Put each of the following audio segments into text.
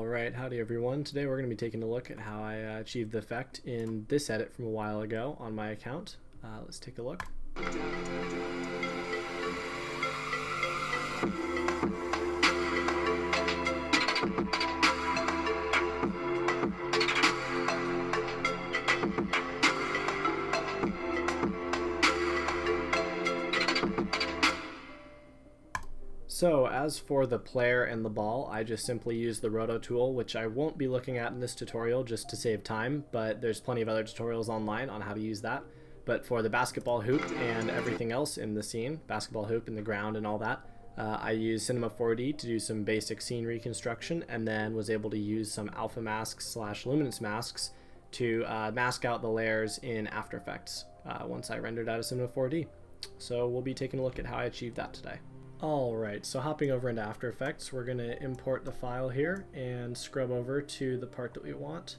Alright, howdy everyone. Today we're going to be taking a look at how I achieved the effect in this edit from a while ago on my account. Let's take a look. So as for the player and the ball, I just simply use the roto tool, which I won't be looking at in this tutorial just to save time, but there's plenty of other tutorials online on how to use that. But for the basketball hoop and everything else in the scene, basketball hoop in the ground and all that, I use Cinema 4D to do some basic scene reconstruction, and then was able to use some alpha masks / luminance masks to mask out the layers in After Effects once I rendered out of Cinema 4D. So we'll be taking a look at how I achieved that today. Alright, so hopping over into After Effects, we're going to import the file here and scrub over to the part that we want.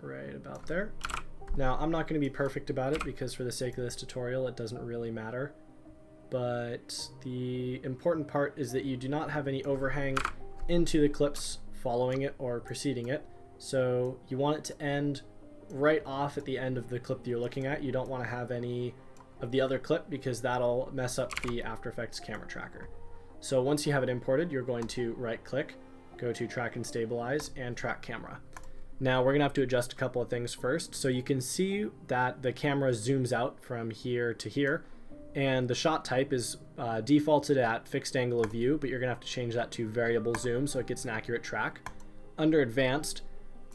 Right about there. Now, I'm not going to be perfect about it because for the sake of this tutorial, it doesn't really matter. But the important part is that you do not have any overhang into the clips following it or preceding it. So you want it to end right off at the end of the clip that you're looking at. You don't want to have any of the other clip because that'll mess up the After Effects camera tracker. So once you have it imported, you're going to right click, go to track and stabilize, and track camera. Now we're gonna have to adjust a couple of things first. So you can see that the camera zooms out from here to here, and the shot type is defaulted at fixed angle of view, but you're gonna have to change that to variable zoom so it gets an accurate track. Under advanced,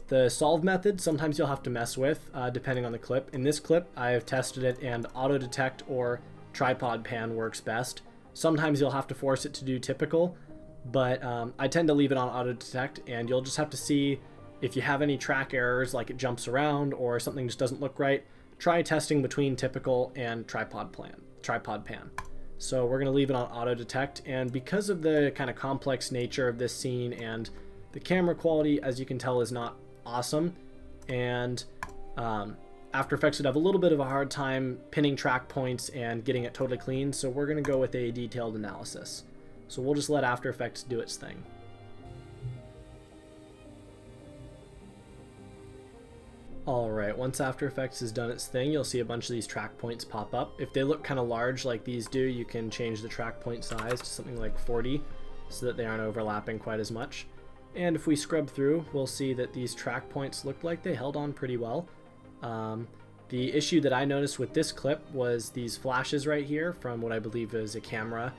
the solve method, sometimes you'll have to mess with depending on the clip. In this clip, I've tested it and auto detect or tripod pan works best. Sometimes you'll have to force it to do typical, but I tend to leave it on auto detect, and you'll just have to see if you have any track errors, like it jumps around or something just doesn't look right. Try testing between typical and tripod pan. So we're gonna leave it on auto detect, and because of the kind of complex nature of this scene and the camera quality, as you can tell, is not awesome, and After Effects would have a little bit of a hard time pinning track points and getting it totally clean, so we're going to go with a detailed analysis. So we'll just let After Effects do its thing. Alright, once After Effects has done its thing, you'll see a bunch of these track points pop up. If they look kind of large like these do, you can change the track point size to something like 40 so that they aren't overlapping quite as much. And if we scrub through, we'll see that these track points look like they held on pretty well. The issue that I noticed with this clip was these flashes right here from what I believe is a camera.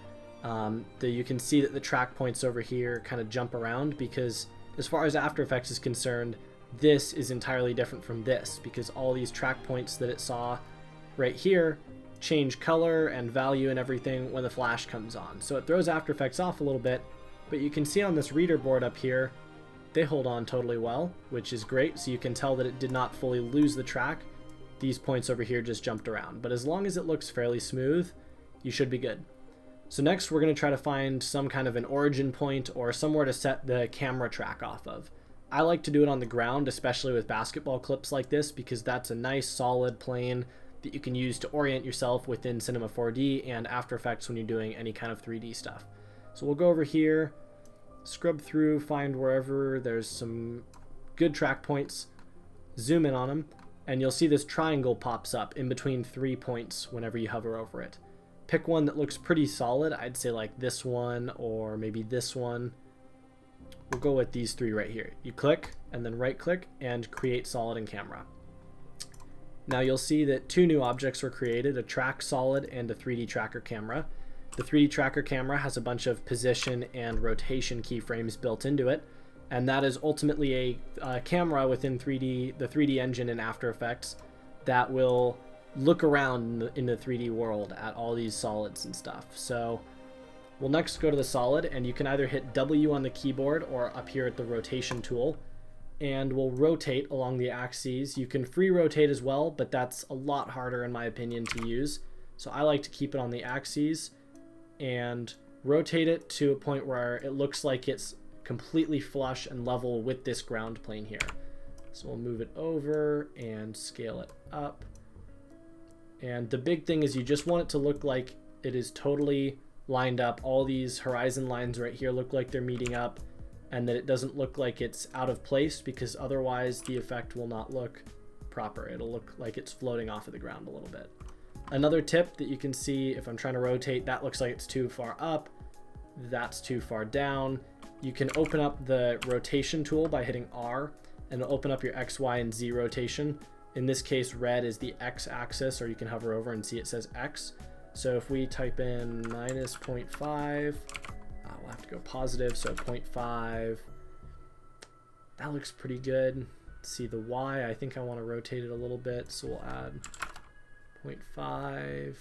You can see that the track points over here kind of jump around because as far as After Effects is concerned, this is entirely different from this because all these track points that it saw right here change color and value and everything when the flash comes on. So it throws After Effects off a little bit. But you can see on this reader board up here, they hold on totally well, which is great. So you can tell that it did not fully lose the track. These points over here just jumped around. But as long as it looks fairly smooth, you should be good. So next we're going to try to find some kind of an origin point or somewhere to set the camera track off of. I like to do it on the ground, especially with basketball clips like this, because that's a nice solid plane that you can use to orient yourself within Cinema 4D and After Effects when you're doing any kind of 3D stuff. So we'll go over here, scrub through, find wherever there's some good track points, zoom in on them, and you'll see this triangle pops up in between 3 points whenever you hover over it. Pick one that looks pretty solid. I'd say like this one or maybe this one. We'll go with these 3 right here. You click and then right click and create solid in camera. Now you'll see that 2 new objects were created, a track solid and a 3D tracker camera. The 3D tracker camera has a bunch of position and rotation keyframes built into it, and that is ultimately a camera within the 3D engine in After Effects that will look around in the 3D world at all these solids and stuff. So we'll next go to the solid, and you can either hit W on the keyboard or up here at the rotation tool, and we'll rotate along the axes. You can free rotate as well, but that's a lot harder in my opinion to use. So I like to keep it on the axes and rotate it to a point where it looks like it's completely flush and level with this ground plane here. So we'll move it over and scale it up. And the big thing is you just want it to look like it is totally lined up. All these horizon lines right here look like they're meeting up. and that it doesn't look like it's out of place, because otherwise the effect will not look proper. It'll look like it's floating off of the ground a little bit. Another tip that you can see, if I'm trying to rotate, that looks like it's too far up, that's too far down. You can open up the rotation tool by hitting R, and it'll open up your X, Y, and Z rotation. In this case, red is the X axis, or you can hover over and see it says X. So if we type in minus 0.5, we'll have to go positive, so 0.5. That looks pretty good. See the Y, I think I want to rotate it a little bit, so we'll add 0.5.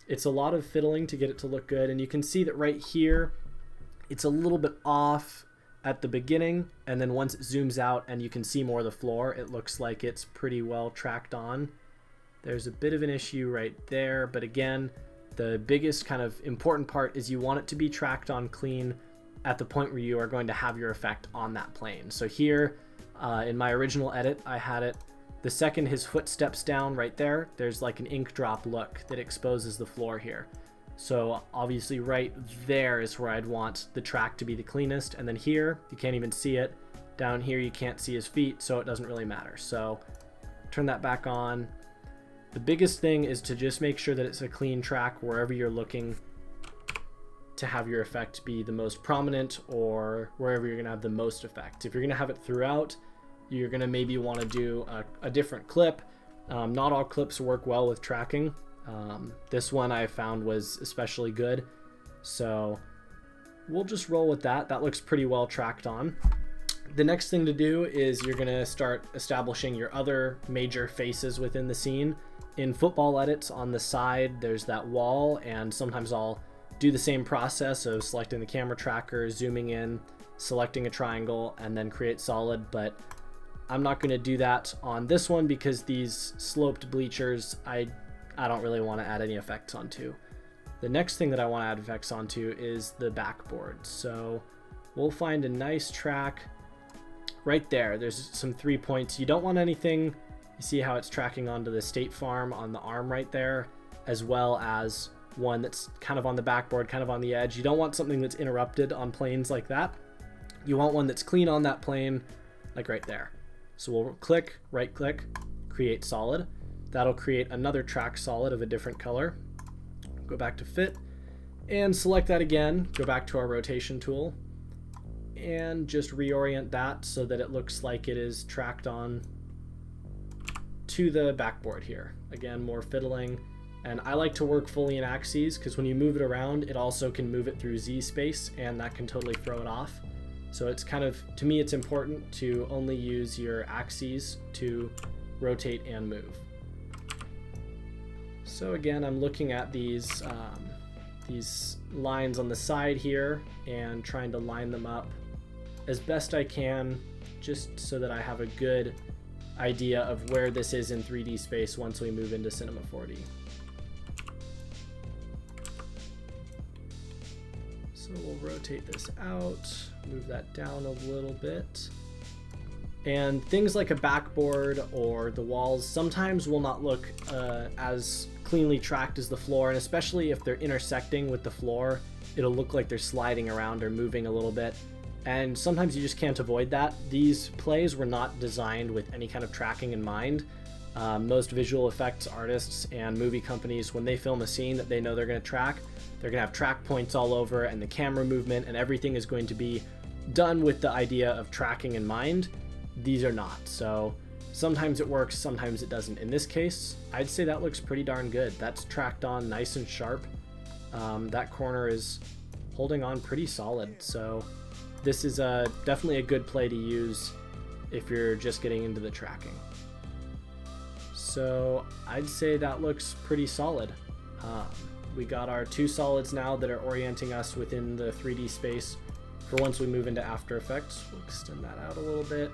It's a lot of fiddling to get it to look good, and you can see that right here it's a little bit off at the beginning, and then once it zooms out and you can see more of the floor, it looks like it's pretty well tracked on. There's a bit of an issue right there, but again, the biggest kind of important part is you want it to be tracked on clean at the point where you are going to have your effect on that plane. So here in my original edit, I had it the second his foot steps down right there, there's like an ink drop look that exposes the floor here. So obviously right there is where I'd want the track to be the cleanest. And then here, you can't even see it. Down here, you can't see his feet, so it doesn't really matter. So turn that back on. The biggest thing is to just make sure that it's a clean track wherever you're looking to have your effect be the most prominent, or wherever you're gonna have the most effect. If you're gonna have it throughout, you're gonna maybe wanna do a different clip. Not all clips work well with tracking. This one I found was especially good. So we'll just roll with that. That looks pretty well tracked on. The next thing to do is you're gonna start establishing your other major faces within the scene. In football edits, on the side, there's that wall, and sometimes I'll do the same process of selecting the camera tracker, zooming in, selecting a triangle, and then create solid, but I'm not gonna do that on this one because these sloped bleachers, I don't really wanna add any effects onto. The next thing that I wanna add effects onto is the backboard. So we'll find a nice track right there. There's some 3 points. You don't want anything, you see how it's tracking onto the State Farm on the arm right there, as well as one that's kind of on the backboard, kind of on the edge. You don't want something that's interrupted on planes like that. You want one that's clean on that plane, like right there. So we'll click, right click, create solid. That'll create another track solid of a different color. Go back to fit and select that again. Go back to our rotation tool and just reorient that so that it looks like it is tracked on to the backboard here. Again, more fiddling. And I like to work fully in axes because when you move it around, it also can move it through Z space, and that can totally throw it off. So it's kind of, to me, it's important to only use your axes to rotate and move. So again, I'm looking at these lines on the side here and trying to line them up as best I can, just so that I have a good idea of where this is in 3D space once we move into Cinema 4D. So we'll rotate this out, move that down a little bit. And things like a backboard or the walls sometimes will not look as cleanly tracked as the floor, and especially if they're intersecting with the floor, it'll look like they're sliding around or moving a little bit. And sometimes you just can't avoid that. These plays were not designed with any kind of tracking in mind. Most visual effects artists and movie companies, when they film a scene that they know they're going to track, they're going to have track points all over, and the camera movement and everything is going to be done with the idea of tracking in mind. These are not. So sometimes it works, sometimes it doesn't. In this case, I'd say that looks pretty darn good. That's tracked on nice and sharp. That corner is holding on pretty solid. So this is definitely a good play to use if you're just getting into the tracking. So I'd say that looks pretty solid. We got our two solids now that are orienting us within the 3D space for once we move into After Effects. We'll extend that out a little bit.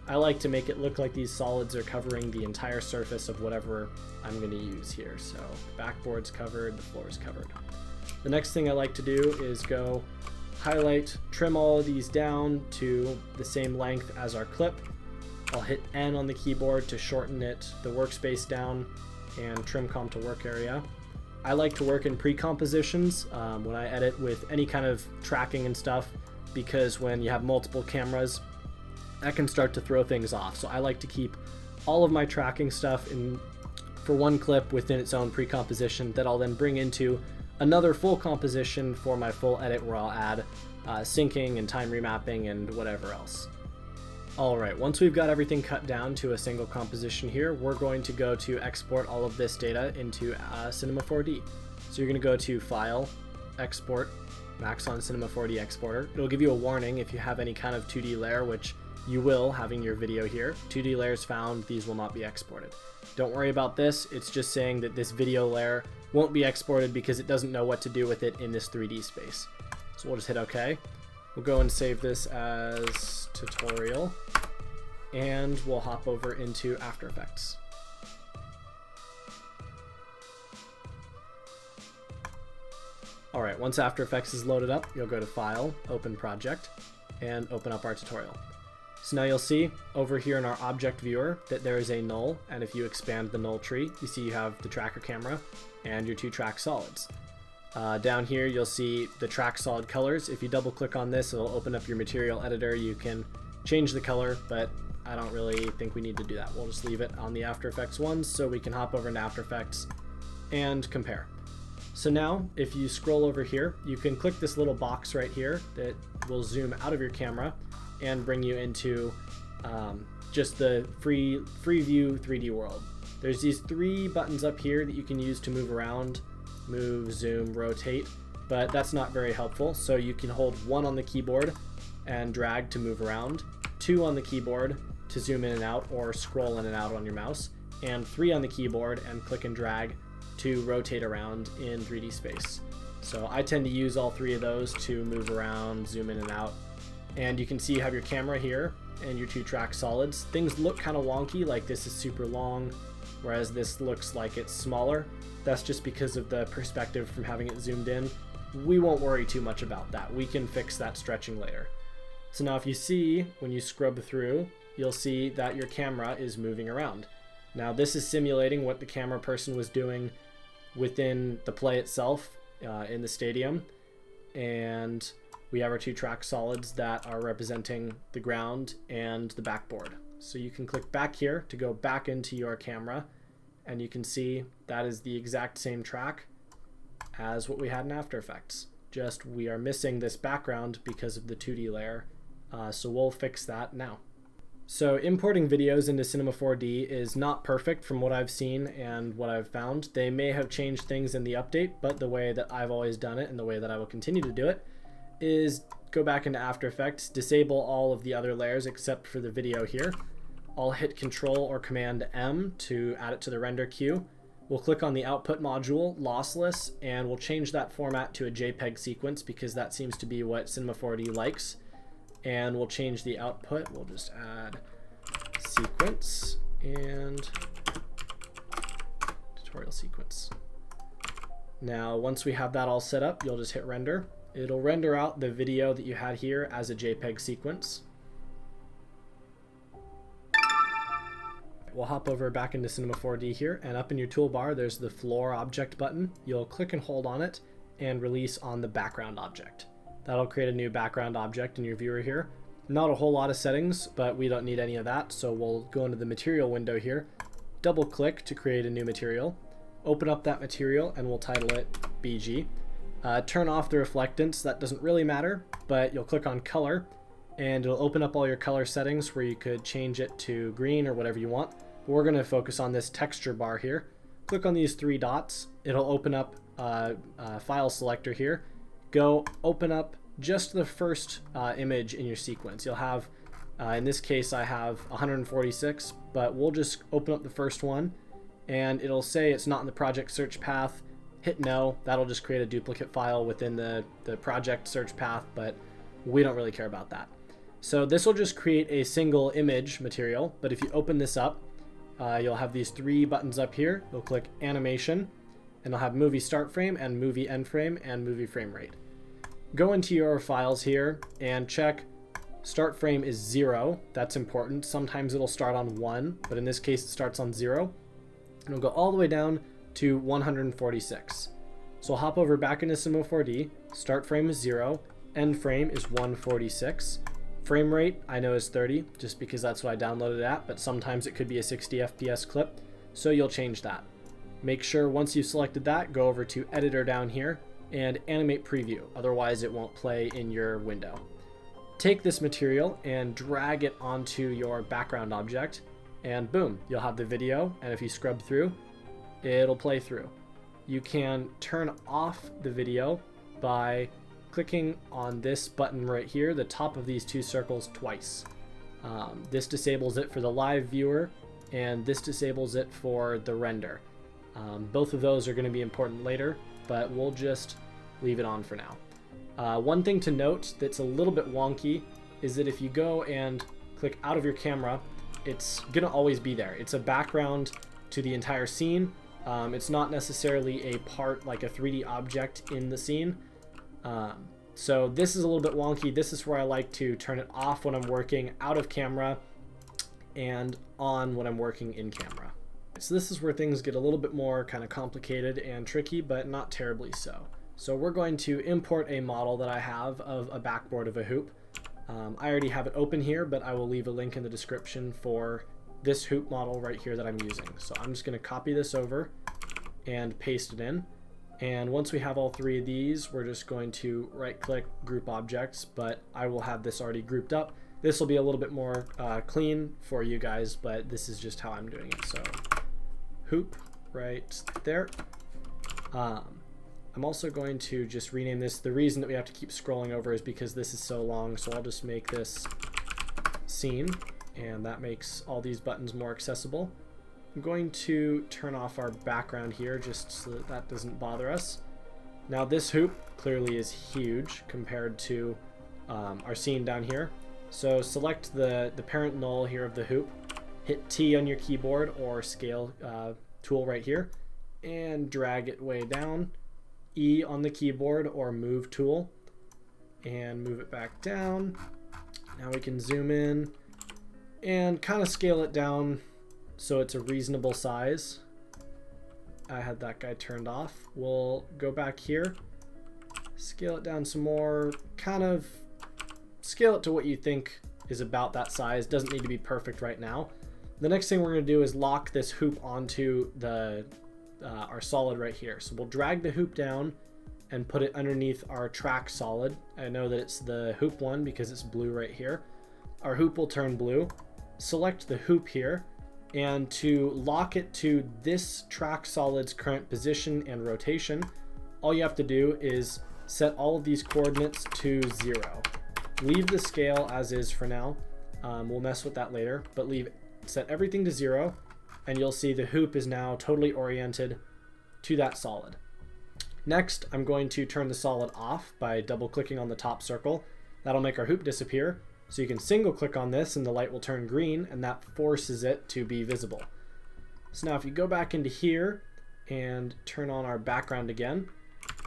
I like to make it look like these solids are covering the entire surface of whatever I'm going to use here. So the backboard's covered, the floor's covered. The next thing I like to do is go highlight, trim all of these down to the same length as our clip. I'll hit N on the keyboard to shorten it, the workspace down, and trim comp to work area. I like to work in pre-compositions when I edit with any kind of tracking and stuff, because when you have multiple cameras, that can start to throw things off. So I like to keep all of my tracking stuff in for one clip within its own pre-composition that I'll then bring into another full composition for my full edit, where I'll add syncing and time remapping and whatever else. Alright, once we've got everything cut down to a single composition here, we're going to go to export all of this data into Cinema 4D. So you're going to go to File, Export, Maxon Cinema 4D Exporter. It'll give you a warning if you have any kind of 2D layer, which you will, having your video here. 2D layers found, these will not be exported. Don't worry about this, it's just saying that this video layer won't be exported because it doesn't know what to do with it in this 3D space. So we'll just hit OK. We'll go and save this as tutorial, and we'll hop over into After Effects. Alright, once After Effects is loaded up, you'll go to File, Open Project, and open up our tutorial. So now you'll see over here in our object viewer that there is a null, and if you expand the null tree, you see you have the tracker camera and your two track solids. Down here you'll see the track solid colors. If you double click on this, it'll open up your material editor. You can change the color, but I don't really think we need to do that. We'll just leave it on the After Effects ones so we can hop over into After Effects and compare. So now if you scroll over here, you can click this little box right here that will zoom out of your camera and bring you into just the free view 3D world. There's these three buttons up here that you can use to move around, move, zoom, rotate, but that's not very helpful. So you can hold 1 on the keyboard and drag to move around, 2 on the keyboard to zoom in and out or scroll in and out on your mouse, and 3 on the keyboard and click and drag to rotate around in 3D space. So I tend to use all 3 of those to move around, zoom in and out. And you can see you have your camera here and your two track solids. Things look kind of wonky, like this is super long, whereas this looks like it's smaller. That's just because of the perspective from having it zoomed in. We won't worry too much about that. We can fix that stretching later. So now if you see, when you scrub through, you'll see that your camera is moving around. Now this is simulating what the camera person was doing within the play itself in the stadium. And we have our two track solids that are representing the ground and the backboard. So you can click back here to go back into your camera, and you can see that is the exact same track as what we had in After Effects. Just we are missing this background because of the 2D layer, so we'll fix that now. So importing videos into Cinema 4D is not perfect from what I've seen and what I've found. They may have changed things in the update, but the way that I've always done it and the way that I will continue to do it is go back into After Effects, disable all of the other layers except for the video here. I'll hit Control or Command M to add it to the render queue. We'll click on the output module, lossless, and we'll change that format to a JPEG sequence because that seems to be what Cinema 4D likes. And we'll change the output. We'll just add sequence and tutorial sequence. Now, once we have that all set up, you'll just hit render. It'll render out the video that you had here as a JPEG sequence. We'll hop over back into Cinema 4D here, and up in your toolbar there's the floor object button. You'll click and hold on it and release on the background object. That'll create a new background object in your viewer here. Not a whole lot of settings, but we don't need any of that, so we'll go into the material window here, double click to create a new material, open up that material, and we'll title it BG. Turn off the reflectance. That doesn't really matter, but you'll click on color and it'll open up all your color settings where you could change it to green or whatever you want. But we're going to focus on this texture bar here. Click on these 3 dots. It'll open up a file selector here. Go open up just the first image in your sequence. You'll have, in this case I have 146, but we'll just open up the first one and it'll say it's not in the project search path. Hit no. That'll just create a duplicate file within the project search path, but we don't really care about that. So this will just create a single image material, but if you open this up, you'll have these 3 buttons up here. You'll click animation, and it'll have movie start frame and movie end frame and movie frame rate. Go into your files here and check start frame is 0. That's important. Sometimes it'll start on 1, but in this case it starts on 0. And it'll go all the way down to 146. So I'll hop over back into Cinema 4D, start frame is 0, End frame is 146. Frame rate I know is 30 just because that's what I downloaded at, but sometimes it could be a 60 FPS clip, so you'll change that. Make sure once you've selected that, go over to editor down here and animate preview, otherwise it won't play in your window. Take this material and drag it onto your background object, and boom, you'll have the video, and if you scrub through, it'll play through. You can turn off the video by clicking on this button right here, the top of these two circles, twice. This disables it for the live viewer, and this disables it for the render. Both of those are going to be important later, but we'll just leave it on for now. One thing to note that's a little bit wonky is that if you go and click out of your camera, it's going to always be there. It's a background to the entire scene. It's not necessarily a part, like a 3D object in the scene. So this is a little bit wonky. This is where I like to turn it off when I'm working out of camera and on when I'm working in camera. So this is where things get a little bit more kind of complicated and tricky, but not terribly so. So we're going to import a model that I have of a backboard of a hoop. I already have it open here, but I will leave a link in the description for this hoop model right here that I'm using. So I'm just going to copy this over and paste it in. And once we have all three of these, we're just going to right click group objects, but I will have this already grouped up. This will be a little bit more clean for you guys, but this is just how I'm doing it. So hoop right there. I'm also going to just rename this. The reason that we have to keep scrolling over is because this is so long, so I'll just make this scene, and that makes all these buttons more accessible. I'm going to turn off our background here just so that that doesn't bother us. Now this hoop clearly is huge compared to our scene down here. So select the parent null here of the hoop, hit T on your keyboard or scale tool right here, and drag it way down. E on the keyboard or move tool, and move it back down. Now we can zoom in and kind of scale it down so it's a reasonable size. I had that guy turned off. We'll go back here, scale it down some more, kind of scale it to what you think is about that size. Doesn't need to be perfect right now. The next thing we're going to do is lock this hoop onto the our solid right here. So we'll drag the hoop down and put it underneath our track solid. I know that it's the hoop one because it's blue right here. Our hoop will turn blue. Select the hoop here, and to lock it to this track solid's current position and rotation, all you have to do is set all of these coordinates to 0. Leave the scale as is for now. We'll mess with that later, but set everything to 0, and you'll see the hoop is now totally oriented to that solid. Next, I'm going to turn the solid off by double clicking on the top circle. That'll make our hoop disappear. So you can single click on this and the light will turn green, and that forces it to be visible. So now if you go back into here and turn on our background again,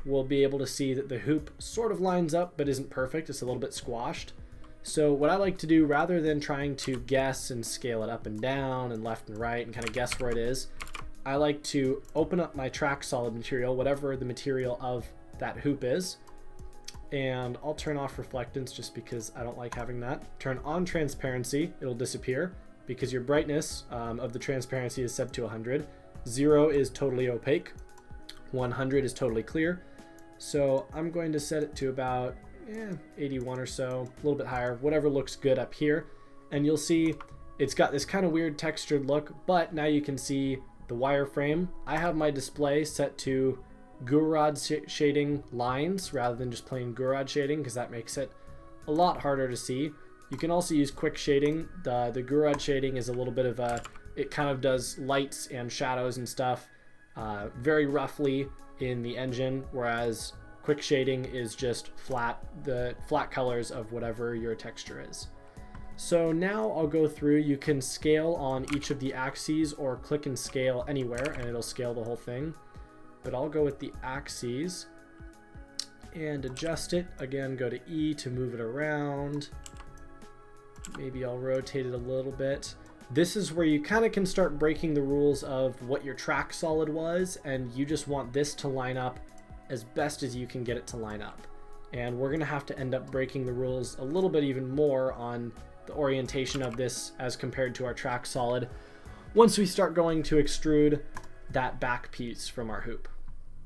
we'll be able to see that the hoop sort of lines up but isn't perfect. It's a little bit squashed. So what I like to do, rather than trying to guess and scale it up and down and left and right and kind of guess where it is, I like to open up my track solid material, whatever the material of that hoop is, and I'll turn off reflectance just because I don't like having that. Turn on transparency, it'll disappear because your brightness of the transparency is set to 100. 0 is totally opaque, 100 is totally clear. So I'm going to set it to about 81 or so, a little bit higher, whatever looks good up here. And you'll see it's got this kind of weird textured look, but now you can see the wireframe. I have my display set to Gouraud shading lines rather than just plain Gouraud shading because that makes it a lot harder to see. You can also use quick shading. The Gouraud shading is a little bit of it kind of does lights and shadows and stuff very roughly in the engine, whereas quick shading is just the flat colors of whatever your texture is. So now I'll go through. You can scale on each of the axes or click and scale anywhere and it'll scale the whole thing. But I'll go with the axes and adjust it. Again, go to E to move it around. Maybe I'll rotate it a little bit. This is where you kind of can start breaking the rules of what your track solid was, and you just want this to line up as best as you can get it to line up. And we're gonna have to end up breaking the rules a little bit even more on the orientation of this as compared to our track solid once we start going to extrude that back piece from our hoop.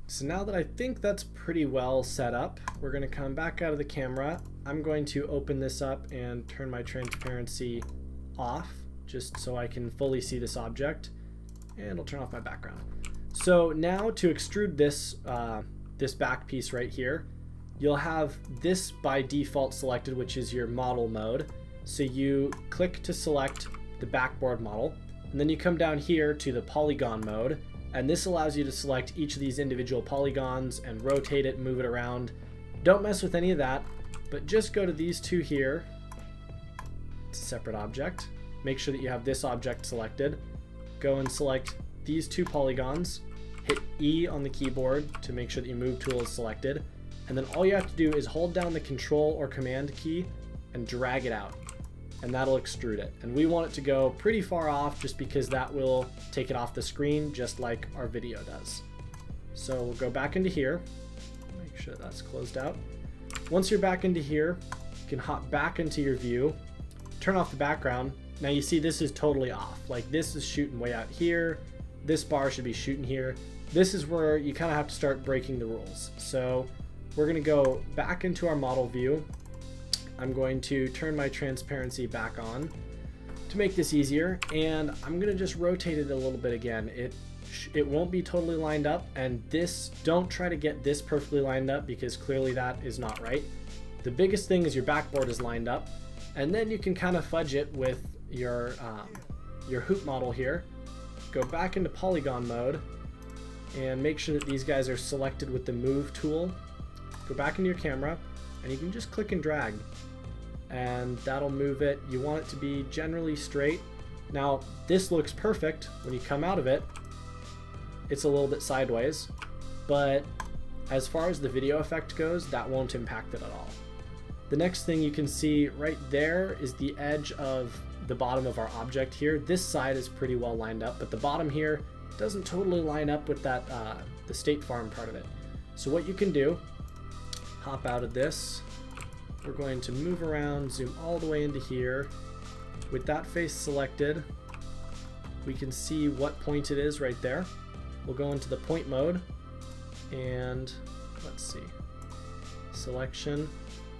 So now that I think that's pretty well set up, we're gonna come back out of the camera. I'm going to open this up and turn my transparency off just so I can fully see this object, and I'll turn off my background. So now to extrude this, this back piece right here, you'll have this by default selected, which is your model mode. So you click to select the backboard model, and then you come down here to the polygon mode, and this allows you to select each of these individual polygons and rotate it, move it around. Don't mess with any of that, but just go to these two here. It's a separate object. Make sure that you have this object selected. Go and select these two polygons. Hit E on the keyboard to make sure that your move tool is selected. And then all you have to do is hold down the Control or Command key and drag it out. And that'll extrude it. And we want it to go pretty far off just because that will take it off the screen just like our video does. So we'll go back into here. Make sure that's closed out. Once you're back into here, you can hop back into your view, turn off the background. Now you see this is totally off. Like this is shooting way out here. This bar should be shooting here. This is where you kind of have to start breaking the rules. So we're going to go back into our model view. I'm going to turn my transparency back on to make this easier, and I'm going to just rotate it a little bit again. It won't be totally lined up, and don't try to get this perfectly lined up because clearly that is not right. The biggest thing is your backboard is lined up, and then you can kind of fudge it with your hoop model here. Go back into polygon mode and make sure that these guys are selected with the move tool. Go back into your camera and you can just click and drag and that'll move it. You want it to be generally straight. Now this looks perfect. When you come out of it, it's a little bit sideways, but as far as the video effect goes, that won't impact it at all. The next thing you can see right there is the edge of the bottom of our object here. This side is pretty well lined up, but the bottom here doesn't totally line up with that the State Farm part of it. So what you can do, hop out of this. We're going to move around, zoom all the way into here. With that face selected, we can see what point it is right there. We'll go into the point mode and let's see, selection.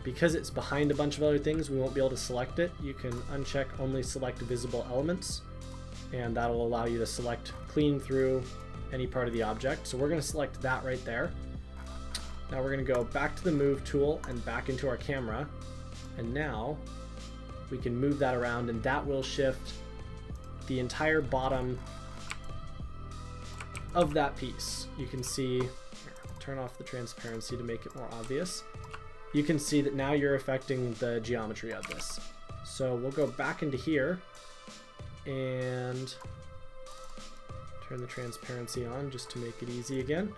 Because it's behind a bunch of other things, we won't be able to select it. You can uncheck only select visible elements, and that'll allow you to select clean through any part of the object. So we're going to select that right there. Now we're going to go back to the move tool and back into our camera, and now we can move that around, and that will shift the entire bottom of that piece. You can see, here, turn off the transparency to make it more obvious. You can see that now you're affecting the geometry of this. So we'll go back into here and turn the transparency on just to make it easy again.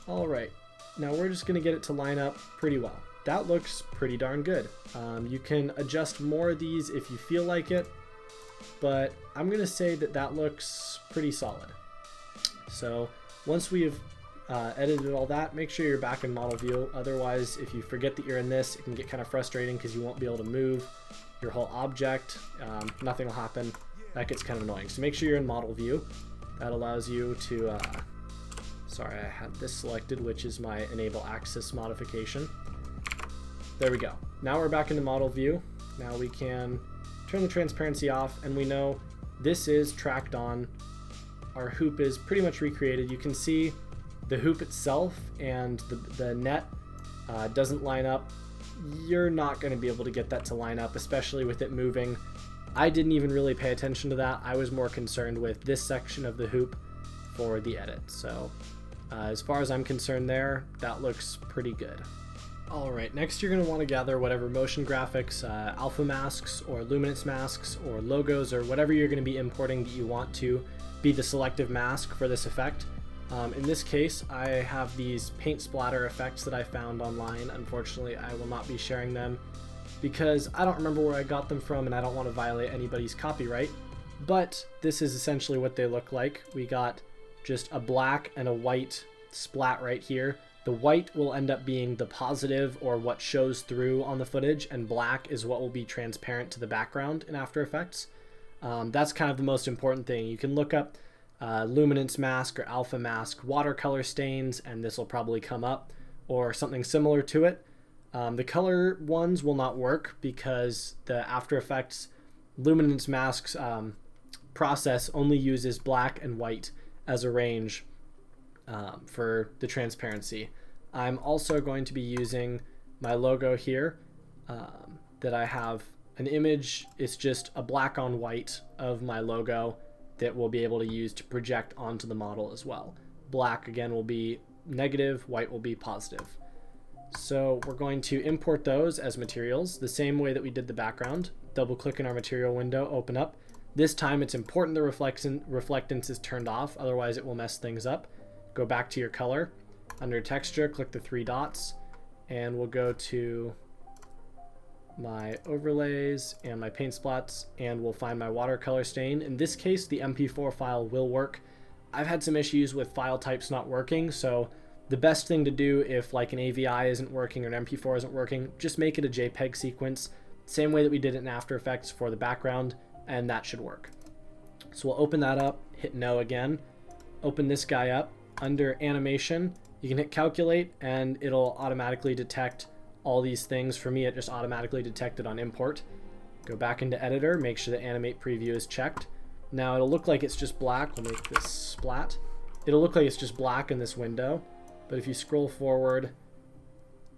All right, now we're just gonna get it to line up pretty well. That looks pretty darn good. You can adjust more of these if you feel like it, but I'm gonna say that that looks pretty solid. So once we've edited all that, make sure you're back in model view. Otherwise, if you forget that you're in this, it can get kind of frustrating because you won't be able to move your whole object. Nothing will happen. That gets kind of annoying. So make sure you're in model view. That allows you to, sorry, I had this selected, which is my enable axis modification. There we go. Now we're back into model view. Now we can turn the transparency off, and we know this is tracked on. Our hoop is pretty much recreated. You can see the hoop itself and the net doesn't line up. You're not going to be able to get that to line up, especially with it moving. I didn't even really pay attention to that. I was more concerned with this section of the hoop for the edit. So as far as I'm concerned there, that looks pretty good. All right, next you're going to want to gather whatever motion graphics, alpha masks or luminance masks or logos or whatever you're going to be importing that you want to be the selective mask for this effect. In this case, I have these paint splatter effects that I found online. Unfortunately, I will not be sharing them because I don't remember where I got them from and I don't want to violate anybody's copyright. But this is essentially what they look like. We got just a black and a white splat right here. The white will end up being the positive, or what shows through on the footage, and black is what will be transparent to the background in After Effects. That's kind of the most important thing. You can look up luminance mask or alpha mask watercolor stains, and this will probably come up, or something similar to it. The color ones will not work because the After Effects luminance masks process only uses black and white as a range for the transparency. I'm also going to be using my logo here that I have an image. It's just a black on white of my logo that we'll be able to use to project onto the model as well. Black again will be negative, white will be positive. So we're going to import those as materials the same way that we did the background. Double click in our material window, open up. This time it's important the reflectance is turned off, otherwise it will mess things up. Go back to your color. Under texture, click the 3 dots, and we'll go to my overlays and my paint splats, and we'll find my watercolor stain. In this case, the MP4 file will work. I've had some issues with file types not working, so the best thing to do if like an AVI isn't working or an MP4 isn't working, just make it a JPEG sequence, same way that we did it in After Effects for the background, and that should work. So we'll open that up, hit no again, open this guy up. Under animation, you can hit calculate and it'll automatically detect all these things. For me, it just automatically detected on import. Go back into editor, make sure the animate preview is checked. Now it'll look like it's just black. We'll make this splat. It'll look like it's just black in this window, but if you scroll forward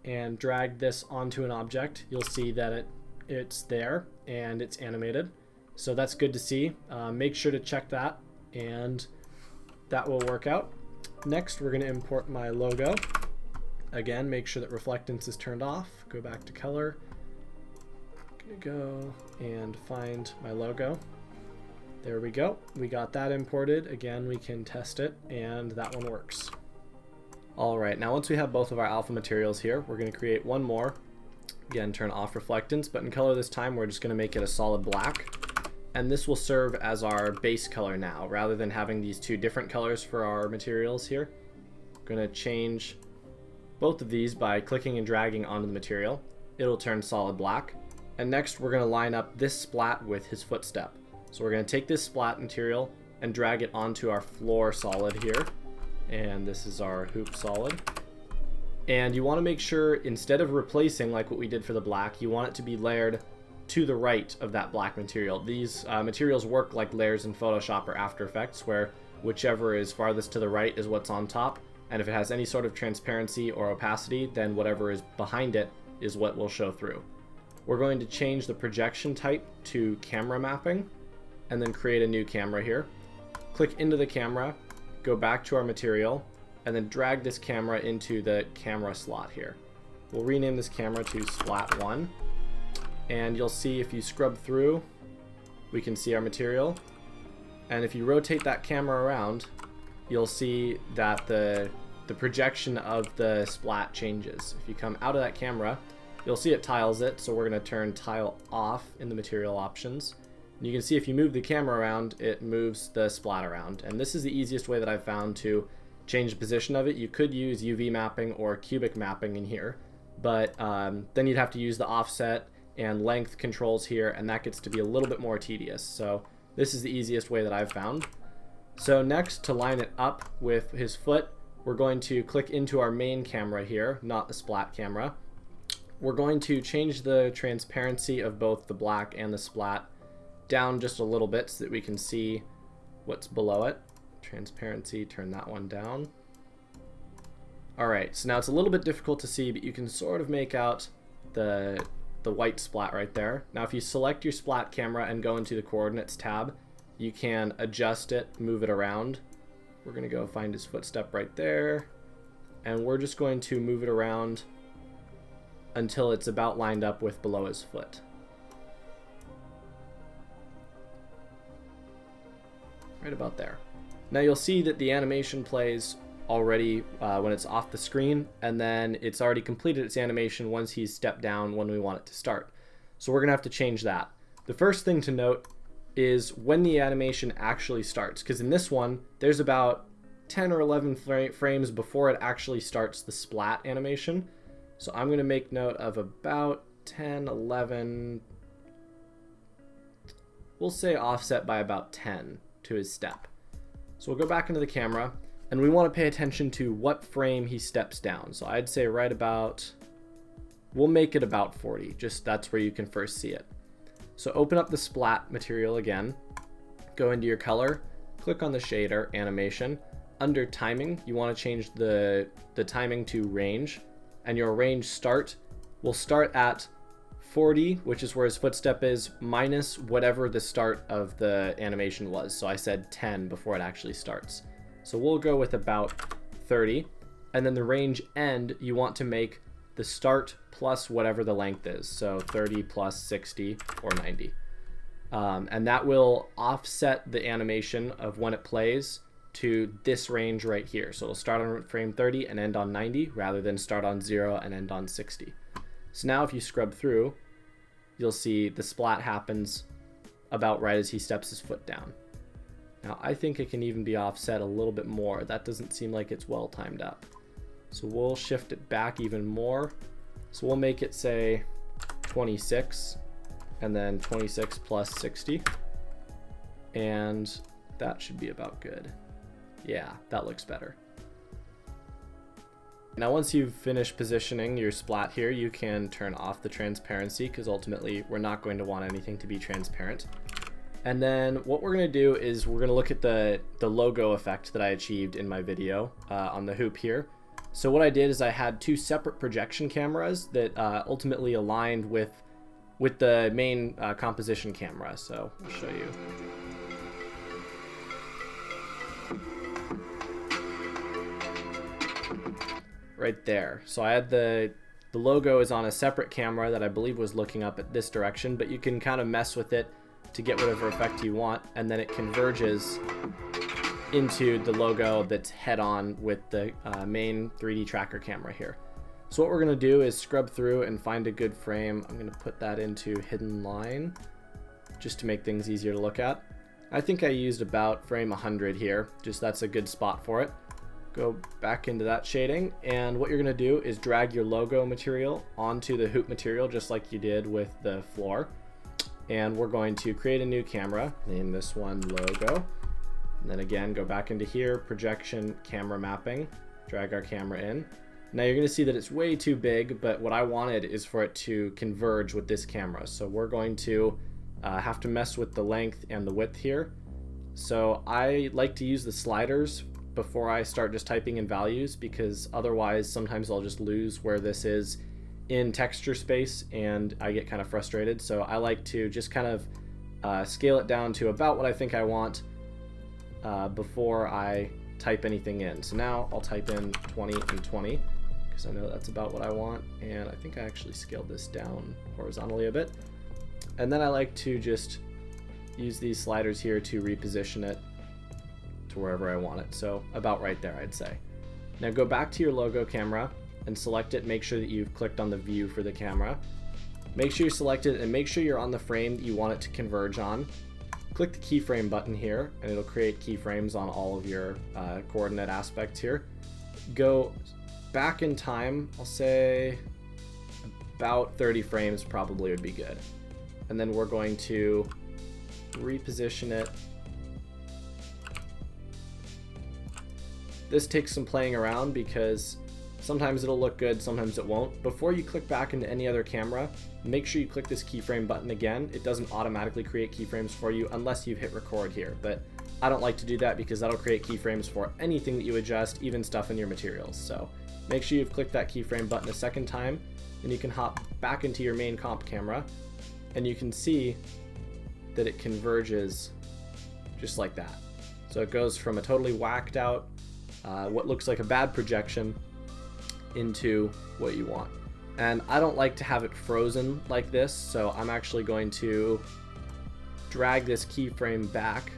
and drag this onto an object, you'll see that it's there and it's animated. So that's good to see. Make sure to check that and that will work out. Next, we're going to import my logo. Again, make sure that reflectance is turned off. Go back to color. I'm going to go and find my logo. There we go. We got that imported. Again, we can test it, and that one works. All right, now once we have both of our alpha materials here, we're going to create one more. Again, turn off reflectance, but in color this time, we're just going to make it a solid black. And this will serve as our base color now, rather than having these two different colors for our materials here. I'm going to change both of these by clicking and dragging onto the material. It'll turn solid black. And next we're going to line up this splat with his footstep. So we're going to take this splat material and drag it onto our floor solid here. And this is our hoop solid. And you want to make sure, instead of replacing like what we did for the black, you want it to be layered to the right of that black material. These materials work like layers in Photoshop or After Effects, where whichever is farthest to the right is what's on top, and if it has any sort of transparency or opacity, then whatever is behind it is what will show through. We're going to change the projection type to camera mapping, and then create a new camera here. Click into the camera, go back to our material, and then drag this camera into the camera slot here. We'll rename this camera to Splat 1. And you'll see if you scrub through, we can see our material. And if you rotate that camera around, you'll see that the projection of the splat changes. If you come out of that camera, you'll see it tiles it, so we're going to turn tile off in the material options. And you can see if you move the camera around, it moves the splat around. And this is the easiest way that I've found to change the position of it. You could use UV mapping or cubic mapping in here, but then you'd have to use the offset and length controls here, and that gets to be a little bit more tedious. So this is the easiest way that I've found. So next, to line it up with his foot, we're going to click into our main camera here, not the splat camera. We're going to change the transparency of both the black and the splat down just a little bit so that we can see what's below it. Transparency, turn that one down. All right, so now it's a little bit difficult to see, but you can sort of make out the white splat right there. Now if you select your splat camera and go into the coordinates tab, you can adjust it, move it around. We're going to go find his footstep right there, and we're just going to move it around until it's about lined up with below his foot. Right about there. Now you'll see that the animation plays already when it's off the screen, and then it's already completed its animation once he's stepped down when we want it to start. So we're gonna have to change that. The first thing to note is when the animation actually starts, because in this one there's about 10 or 11 frames before it actually starts the splat animation. So I'm going to make note of about 10, 11, we'll say offset by about 10 to his step. So we'll go back into the camera, and we want to pay attention to what frame he steps down. So I'd say right about, we'll make it about 40, just that's where you can first see it. So open up the splat material again, go into your color, click on the shader animation. Under timing, you want to change the timing to range, and your range start will start at 40, which is where his footstep is, minus whatever the start of the animation was. So I said 10 before it actually starts. So we'll go with about 30. And then the range end, you want to make the start plus whatever the length is. So 30 plus 60 or 90. And that will offset the animation of when it plays to this range right here. So it'll start on frame 30 and end on 90 rather than start on 0 and end on 60. So now if you scrub through, you'll see the splat happens about right as he steps his foot down. Now I think it can even be offset a little bit more. That doesn't seem like it's well timed up. So we'll shift it back even more. So we'll make it say 26 and then 26 plus 60. And that should be about good. Yeah, that looks better. Now once you've finished positioning your splat here, you can turn off the transparency because ultimately we're not going to want anything to be transparent. And then what we're going to do is we're going to look at the logo effect that I achieved in my video on the hoop here. So what I did is I had two separate projection cameras that ultimately aligned with the main composition camera. So I'll show you. Right there. So I had the logo is on a separate camera that I believe was looking up at this direction, but you can kind of mess with it to get whatever effect you want, and then it converges into the logo that's head on with the main 3D tracker camera here. So what we're going to do is scrub through and find a good frame. I'm going to put that into hidden line just to make things easier to look at. I think I used about frame 100 here, just that's a good spot for it. Go back into that shading, and what you're going to do is drag your logo material onto the hoop material just like you did with the floor. And we're going to create a new camera, name this one logo, and then again go back into here, projection camera mapping, drag our camera in. Now you're going to see that it's way too big, but what I wanted is for it to converge with this camera. So we're going to have to mess with the length and the width here. So I like to use the sliders before I start just typing in values, because otherwise sometimes I'll just lose where this is in texture space and I get kind of frustrated. So I like to just kind of scale it down to about what I think I want before I type anything in. So now I'll type in 20 and 20 because I know that's about what I want, and I think I actually scaled this down horizontally a bit. And then I like to just use these sliders here to reposition it to wherever I want it. So about right there, I'd say. Now go back to your logo camera and select it. Make sure that you've clicked on the view for the camera. Make sure you select it and make sure you're on the frame that you want it to converge on. Click the keyframe button here and it'll create keyframes on all of your coordinate aspects here. Go back in time, I'll say about 30 frames probably would be good. And then we're going to reposition it. This takes some playing around because sometimes it'll look good, sometimes it won't. Before you click back into any other camera, make sure you click this keyframe button again. It doesn't automatically create keyframes for you unless you've hit record here, but I don't like to do that because that'll create keyframes for anything that you adjust, even stuff in your materials. So make sure you've clicked that keyframe button a second time, and you can hop back into your main comp camera, and you can see that it converges just like that. So it goes from a totally whacked out, what looks like a bad projection, into what you want. And I don't like to have it frozen like this, so I'm actually going to drag this keyframe back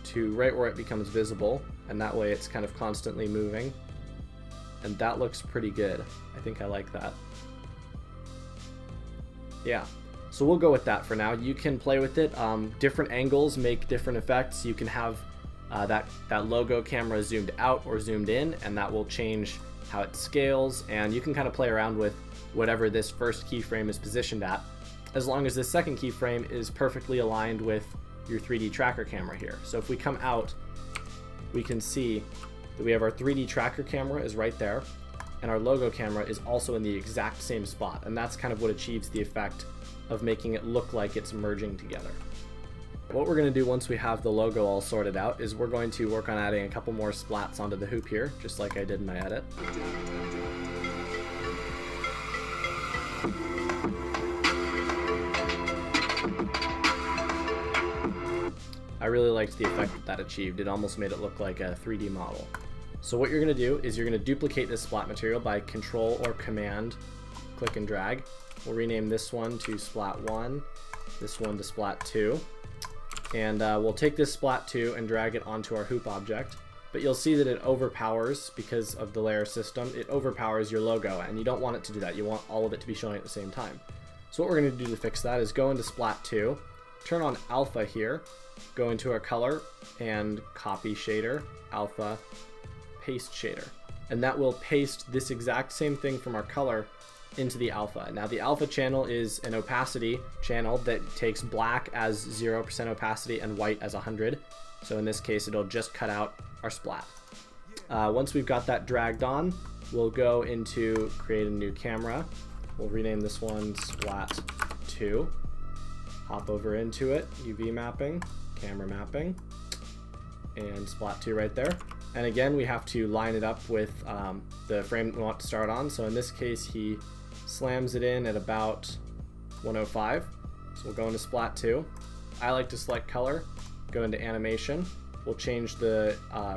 to right where it becomes visible, and that way it's kind of constantly moving, and that looks pretty good. I think I like that. Yeah, so we'll go with that for now. You can play with it. Different angles make different effects. You can have that logo camera is zoomed out or zoomed in, and that will change how it scales, and you can kind of play around with whatever this first keyframe is positioned at, as long as this second keyframe is perfectly aligned with your 3D tracker camera here. So if we come out, we can see that we have our 3D tracker camera is right there, and our logo camera is also in the exact same spot, and that's kind of what achieves the effect of making it look like it's merging together. What we're going to do once we have the logo all sorted out is we're going to work on adding a couple more splats onto the hoop here, just like I did in my edit. I really liked the effect that achieved. It almost made it look like a 3D model. So what you're going to do is you're going to duplicate this splat material by Control or Command, click and drag. We'll rename this one to Splat 1, this one to Splat 2. And we'll take this Splat 2 and drag it onto our hoop object. But you'll see that it overpowers, because of the layer system, it overpowers your logo, and you don't want it to do that. You want all of it to be showing at the same time. So what we're going to do to fix that is go into Splat 2, turn on Alpha here, go into our color, and copy shader, Alpha, paste shader. And that will paste this exact same thing from our color into the alpha. Now the alpha channel is an opacity channel that takes black as 0% opacity and white as 100. So in this case, it'll just cut out our splat. Once we've got that dragged on, we'll go into create a new camera. We'll rename this one Splat 2. Hop over into it, UV mapping, camera mapping, and Splat 2 right there. And again, we have to line it up with the frame we want to start on. So in this case, he slams it in at about 105. So we'll go into Splat 2. I like to select color, go into animation. We'll change the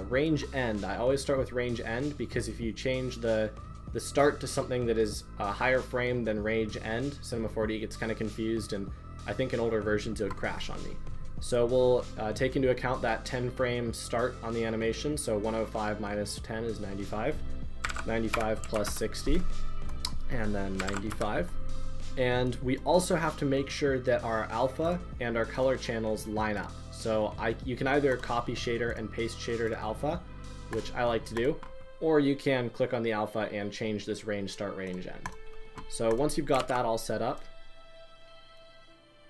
range end. I always start with range end, because if you change the start to something that is a higher frame than range end, Cinema 4D gets kind of confused, and I think in older versions it would crash on me. So we'll take into account that 10 frame start on the animation. So 105 minus 10 is 95. 95 plus 60, and then 95. And we also have to make sure that our alpha and our color channels line up. So you can either copy shader and paste shader to alpha, which I like to do, or you can click on the alpha and change this range start, range end. So once you've got that all set up,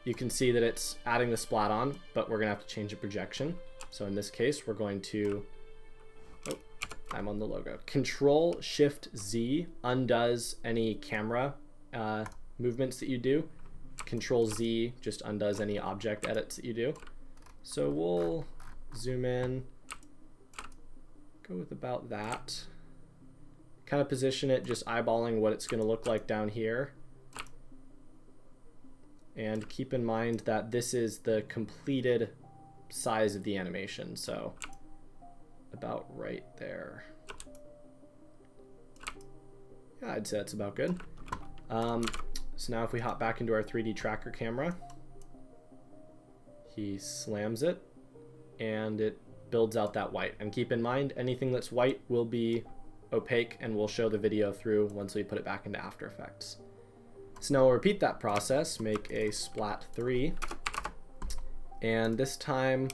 you can see that it's adding the splat on, but we're gonna have to change the projection. So in this case, we're going to, oh, I'm on the logo. Control Shift Z undoes any camera movements that you do. Control Z just undoes any object edits that you do. So we'll zoom in, go with about that. Kind of position it just eyeballing what it's gonna look like down here. And keep in mind that this is the completed size of the animation, so about right there. Yeah, I'd say that's about good. So now if we hop back into our 3D tracker camera, he slams it and it builds out that white. And keep in mind, anything that's white will be opaque and we'll show the video through once we put it back into After Effects. So now we'll repeat that process, make a Splat 3, and this time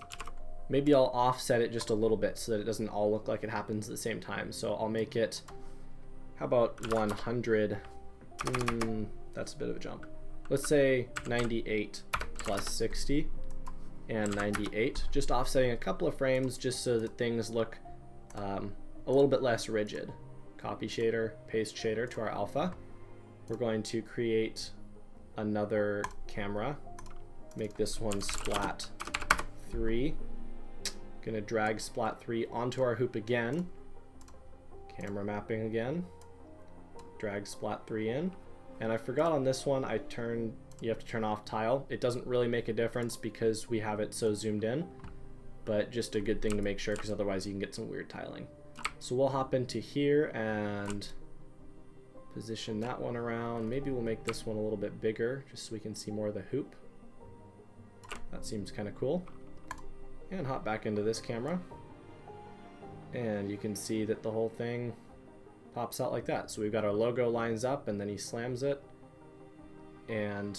maybe I'll offset it just a little bit so that it doesn't all look like it happens at the same time. So I'll make it, how about 100, that's a bit of a jump. Let's say 98 plus 60 and 98, just offsetting a couple of frames just so that things look a little bit less rigid. Copy shader, paste shader to our alpha. We're going to create another camera, make this one Splat 3. Gonna drag Splat 3 onto our hoop again, camera mapping again, drag Splat 3 in. And I forgot on this one, you have to turn off tile. It doesn't really make a difference because we have it so zoomed in, but just a good thing to make sure, because otherwise you can get some weird tiling. So we'll hop into here and position that one around. Maybe we'll make this one a little bit bigger just so we can see more of the hoop. That seems kind of cool. And hop back into this camera. And you can see that the whole thing pops out like that. So we've got our logo lines up and then he slams it. And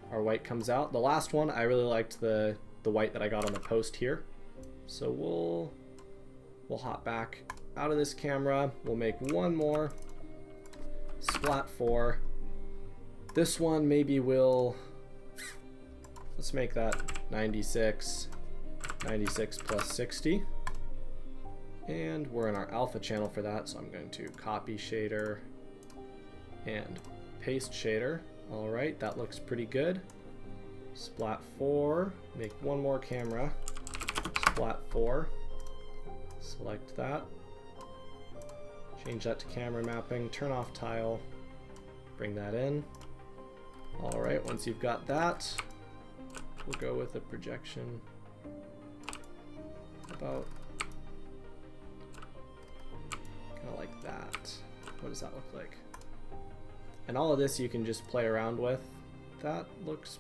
our white comes out. The last one, I really liked the white that I got on the post here. So we'll hop back out of this camera. We'll make one more splat 4. This one maybe let's make that 96 plus 60. And we're in our alpha channel for that, so I'm going to copy shader and paste shader. All right, that looks pretty good. Splat 4, make one more camera. Splat 4, select that. Change that to camera mapping, turn off tile, bring that in. All right, once you've got that, we'll go with a projection about kind of like that. What does that look like? And all of this you can just play around with. That looks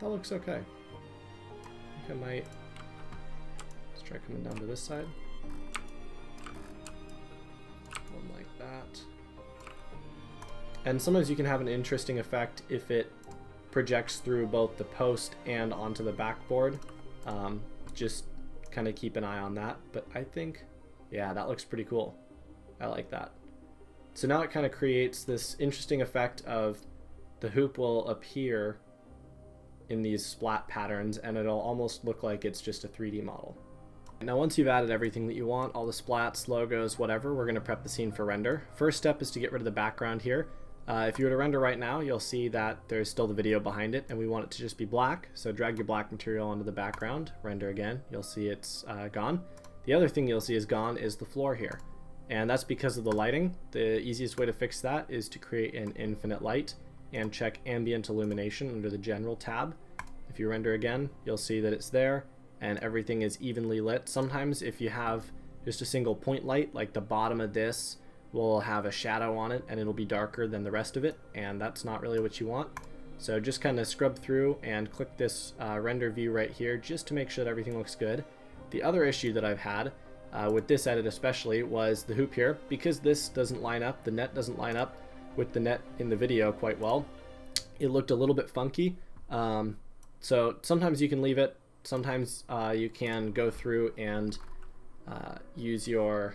okay. I think I might, let's try coming down to this side. One like that. And sometimes you can have an interesting effect if it projects through both the post and onto the backboard. Just kind of keep an eye on that. But I think, yeah, that looks pretty cool. I like that. So now it kind of creates this interesting effect of the hoop will appear in these splat patterns and it'll almost look like it's just a 3D model. Now once you've added everything that you want, all the splats, logos, whatever, we're going to prep the scene for render. First step is to get rid of the background here. If you were to render right now, you'll see that there's still the video behind it and we want it to just be black. So drag your black material onto the background, render again, you'll see it's gone. The other thing you'll see is gone is the floor here. And that's because of the lighting. The easiest way to fix that is to create an infinite light and check ambient illumination under the general tab. If you render again, you'll see that it's there and everything is evenly lit. Sometimes if you have just a single point light, like the bottom of this will have a shadow on it and it'll be darker than the rest of it, and that's not really what you want. So just kind of scrub through and click this render view right here just to make sure that everything looks good. The other issue that I've had with this edit especially was the hoop here. Because this doesn't line up, the net doesn't line up with the net in the video quite well. It looked a little bit funky. So sometimes you can leave it, sometimes you can go through and use your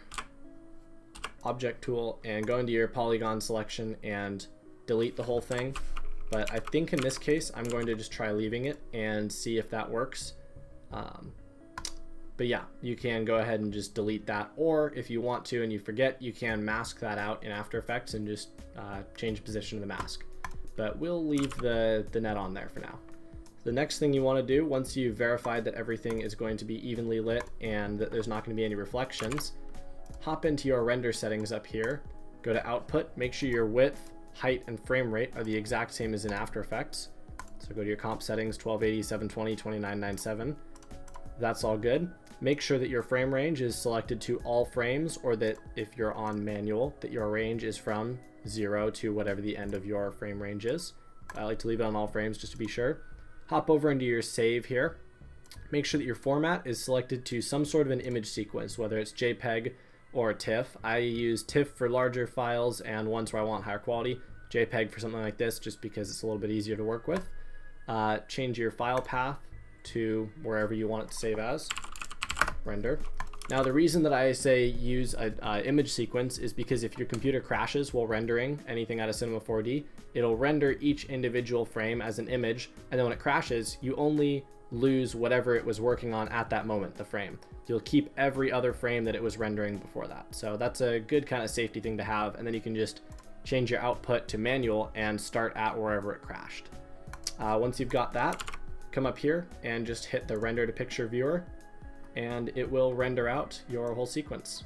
object tool and go into your polygon selection and delete the whole thing. But I think in this case I'm going to just try leaving it and see if that works. But yeah, you can go ahead and just delete that, or if you want to and you forget, you can mask that out in After Effects and just change position of the mask. But we'll leave the net on there for now. The next thing you want to do, once you've verified that everything is going to be evenly lit and that there's not going to be any reflections, hop into your render settings up here, go to output, make sure your width, height, and frame rate are the exact same as in After Effects. So go to your comp settings, 1280, 720, 2997. That's all good. Make sure that your frame range is selected to all frames, or that if you're on manual, that your range is from 0 to whatever the end of your frame range is. I like to leave it on all frames just to be sure. Hop over into your save here. Make sure that your format is selected to some sort of an image sequence, whether it's JPEG or TIFF. I use TIFF for larger files and ones where I want higher quality. JPEG for something like this, just because it's a little bit easier to work with. Change your file path to wherever you want it to save as. Render. Now the reason that I say use an image sequence is because if your computer crashes while rendering anything out of Cinema 4D, it'll render each individual frame as an image, and then when it crashes, you only lose whatever it was working on at that moment, the frame. You'll keep every other frame that it was rendering before that. So that's a good kind of safety thing to have, and then you can just change your output to manual and start at wherever it crashed. Once you've got that, come up here and just hit the render to picture viewer, and it will render out your whole sequence.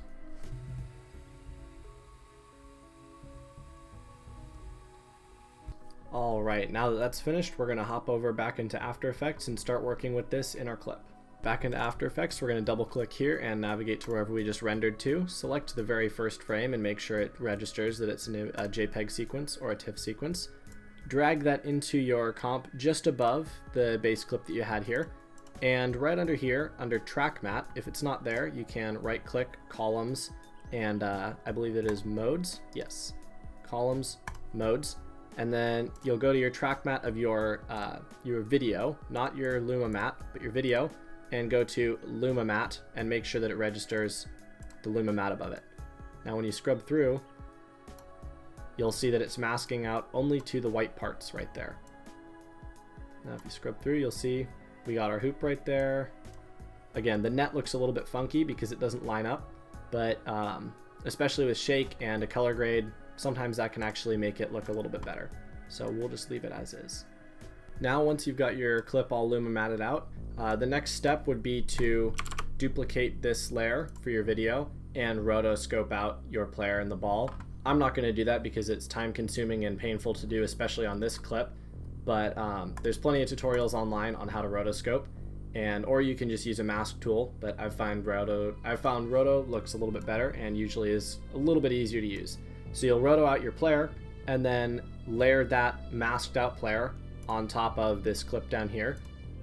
All right, now that that's finished, we're gonna hop over back into After Effects and start working with this in our clip. Back into After Effects, we're gonna double click here and navigate to wherever we just rendered to. Select the very first frame and make sure it registers that it's a JPEG sequence or a TIFF sequence. Drag that into your comp just above the base clip that you had here. And right under here, under track mat, if it's not there, you can right click columns and I believe it is modes. Yes, columns, modes. And then you'll go to your track mat of your video, not your luma mat, but your video, and go to luma matte and make sure that it registers the luma matte above it. Now when you scrub through, you'll see that it's masking out only to the white parts right there. Now if you scrub through, you'll see we got our hoop right there. Again, the net looks a little bit funky because it doesn't line up, but especially with shake and a color grade, sometimes that can actually make it look a little bit better. So we'll just leave it as is. Now once you've got your clip all luma matted out, the next step would be to duplicate this layer for your video and rotoscope out your player and the ball. I'm not going to do that because it's time consuming and painful to do, especially on this clip, but there's plenty of tutorials online on how to rotoscope, or you can just use a mask tool, but I've found roto looks a little bit better and usually is a little bit easier to use. So you'll roto out your player and then layer that masked out player on top of this clip down here.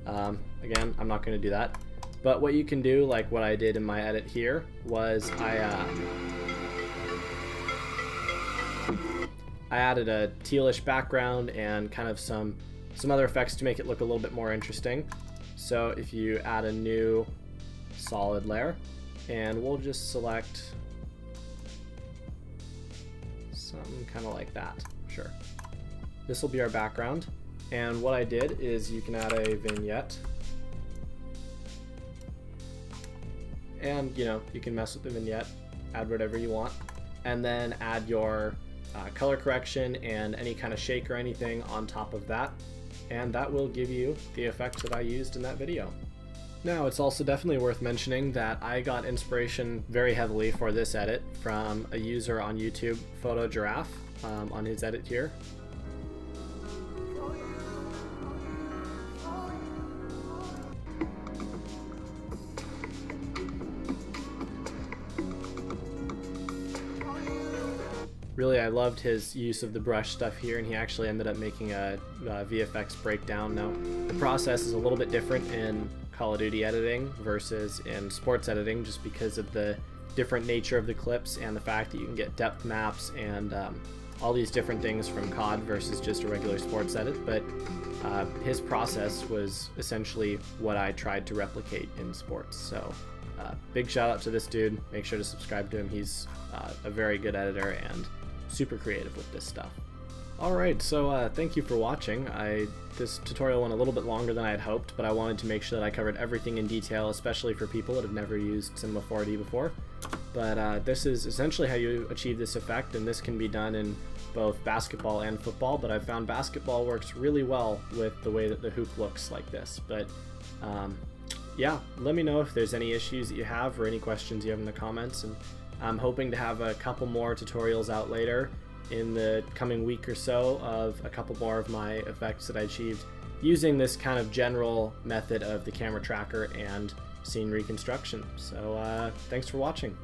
Again, I'm not going to do that, but what you can do, like what I did in my edit here, was I added a tealish background and kind of some other effects to make it look a little bit more interesting. So if you add a new solid layer, and we'll just select something kind of like that. Sure. This will be our background. And what I did is you can add a vignette. And you can mess with the vignette, add whatever you want, and then add your color correction and any kind of shake or anything on top of that. And that will give you the effect that I used in that video. Now, it's also definitely worth mentioning that I got inspiration very heavily for this edit from a user on YouTube, Photo Giraffe, on his edit here. Really, I loved his use of the brush stuff here, and he actually ended up making a VFX breakdown. Now, the process is a little bit different in Call of Duty editing versus in sports editing, just because of the different nature of the clips and the fact that you can get depth maps and all these different things from COD versus just a regular sports edit. But his process was essentially what I tried to replicate in sports. So big shout out to this dude. Make sure to subscribe to him. He's a very good editor and super creative with this stuff. Alright, so thank you for watching. This tutorial went a little bit longer than I had hoped, but I wanted to make sure that I covered everything in detail, especially for people that have never used Cinema 4D before. But this is essentially how you achieve this effect, and this can be done in both basketball and football, but I've found basketball works really well with the way that the hoop looks like this. But yeah, let me know if there's any issues that you have or any questions you have in the comments, and I'm hoping to have a couple more tutorials out later in the coming week or so of a couple more of my effects that I achieved using this kind of general method of the camera tracker and scene reconstruction. So thanks for watching.